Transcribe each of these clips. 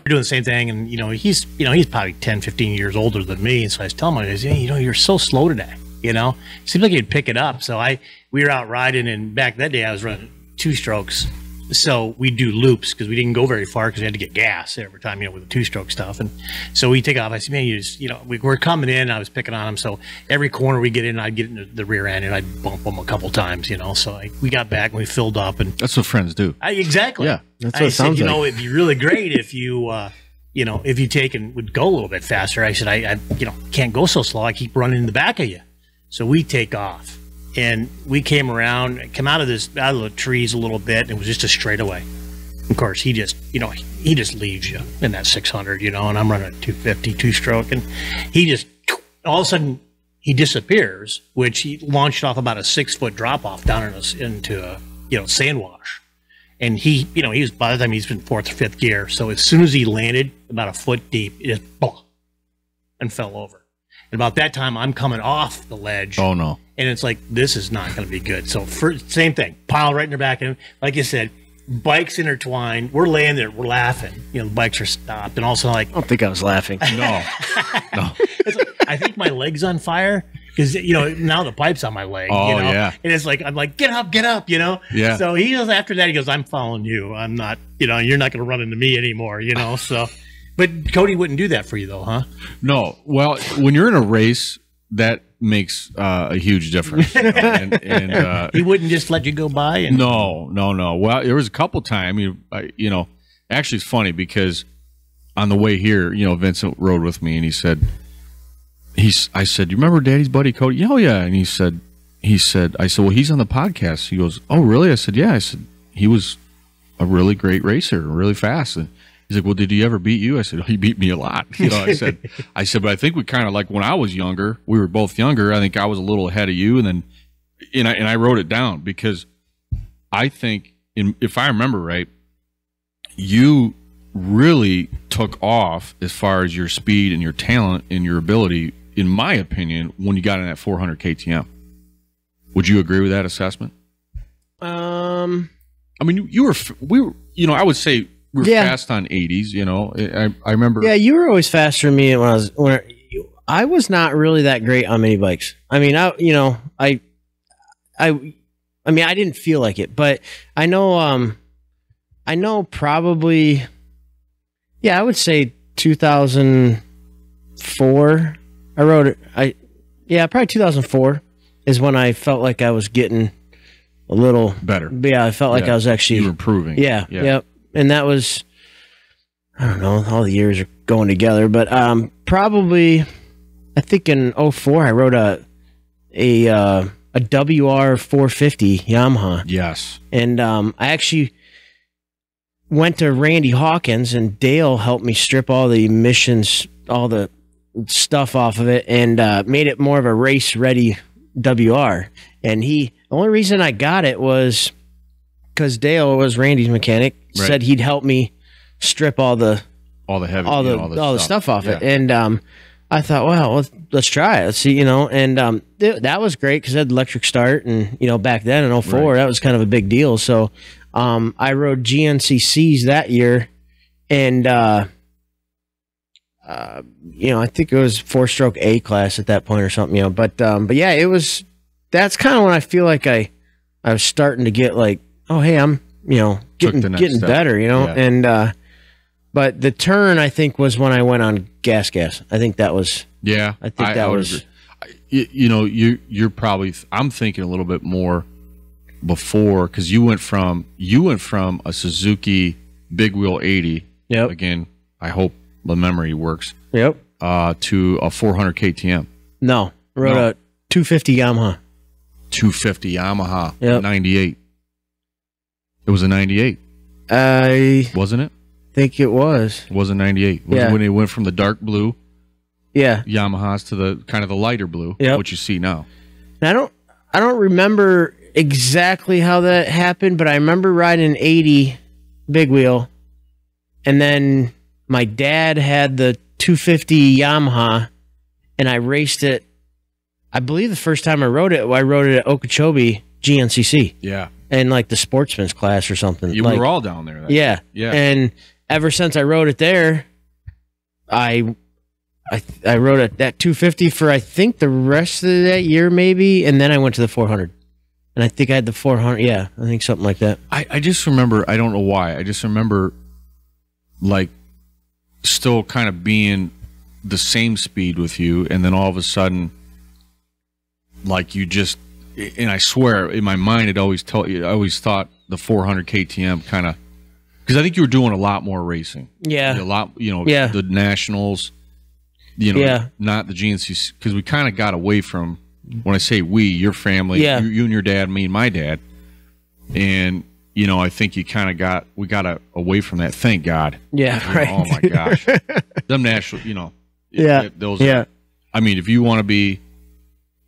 doing the same thing, and he's probably 10, 15 years older than me, and so I was telling him, I was, hey, you're so slow today. Seems like he'd pick it up. So we were out riding, and back that day I was running 2-strokes. So we do loops because we didn't go very far because we had to get gas every time, with the 2-stroke stuff. And so we take off. I said, man, we're coming in. I was picking on him. So every corner we get in, I'd get in the rear end and I'd bump him a couple times, So we got back and we filled up. And that's what friends do. Exactly. Yeah. That's what it sounds like. It'd be really great if you, if you take and would go a little bit faster. I said, I can't go so slow. I keep running in the back of you. So we take off. And we came out of the trees a little bit, and it was just a straightaway. Of course, he just leaves you in that 600, and I'm running a 250 2-stroke, and he just, all of a sudden, he disappears, which he launched off about a 6-foot drop off down into a sand wash. And he was, by the time he's in 4th or 5th gear. So as soon as he landed about a foot deep, it just, boom, and fell over. And about that time, I'm coming off the ledge. Oh, no. And it's like, this is not going to be good. So same thing, pile right in the back of him. Like you said, bikes intertwined. We're laying there, we're laughing. The bikes are stopped. And also I don't think I was laughing. No. It's like, I think my leg's on fire because, now the pipe's on my leg. Oh, yeah. And it's like, I'm like, get up, Yeah. So he goes, after that, he goes, I'm following you. I'm not, you're not going to run into me anymore, so. But Cody wouldn't do that for you, though, huh? No. Well, when you're in a race, that makes a huge difference. And he wouldn't just let you go by? No. Well, there was a couple times, actually it's funny because on the way here, Vincent rode with me and he said, I said, you remember Daddy's buddy Cody? Oh, yeah. And I said, well, he's on the podcast. He goes, oh, really? I said, yeah. I said, he was a really great racer, really fast. And he's like, well, did he ever beat you? I said, oh, he beat me a lot. I said, but I think we kind of like when I was younger, we were both younger. I think I was a little ahead of you. And then, and I wrote it down because I think, if I remember right, you really took off as far as your speed and your talent and your ability, in my opinion, when you got in that 400 KTM. Would you agree with that assessment? I mean, we were, I would say, we were fast on 80s, I remember. Yeah, you were always faster than me when I was not really that great on mini bikes. I mean, I didn't feel like it, but I know probably, I would say 2004. I rode it. Probably 2004 is when I felt like I was getting a little better. Yeah, I felt like I was actually improving. Yeah. And that was, I don't know, all the years are going together, but probably, I think in 04 I rode a WR 450 Yamaha. Yes. And I actually went to Randy Hawkins, and Dale helped me strip all the emissions, all the stuff off of it, and made it more of a race-ready WR. And the only reason I got it was because Dale was Randy's mechanic, said he'd help me strip all the stuff off it. And I thought, well, let's try it. Let's see, and that was great because it had electric start, and back then in 04, that was kind of a big deal. So I rode GNCCs that year, and I think it was 4-stroke A class at that point or something, but yeah, that's kind of when I feel like I was starting to get like, oh, hey, I'm, getting better, and, but the turn, I think, was when I went on GasGas. I think that was, I think that was, you're probably, I'm thinking a little bit more before, because you went from a Suzuki big wheel 80. Yep. Again, I hope the memory works. Yep. To a 400 KTM. No, rode a 250 Yamaha. 250 Yamaha. Yep. 98. It was a 98. Wasn't it? Think it was. It was a 98. Was when they went from the dark blue Yamahas to the kind of the lighter blue, which you see now. And I don't remember exactly how that happened, but I remember riding an 80 big wheel, and then my dad had the 250 Yamaha, and I raced it. I believe the first time I rode it at Okeechobee GNCC. Yeah. And like the sportsman's class or something. We like, were all down there. Yeah. Yeah. And ever since I rode it there, I rode it that 250 for I think the rest of that year maybe, and then I went to the 400. And I think I had the 400. Yeah, I think something like that. I just remember, I don't know why, I just remember like still kind of being the same speed with you, and then all of a sudden like you just, and I swear in my mind I always thought the 400 KTM kind of, because I think you were doing a lot more racing. Yeah. A lot, Yeah. the nationals, Yeah. not the GNC, because we kind of got away from, when I say we, your family, Yeah. you and your dad, me and my dad, and I think we got away from that. Thank God. Yeah, right. Oh my gosh, them national, Yeah. those. Yeah. I mean, if you want to be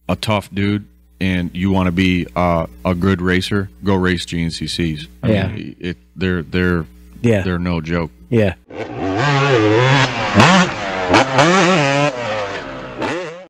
a tough dude and you want to be a good racer, go race GNCCs. I mean, they're Yeah. they're no joke. Yeah.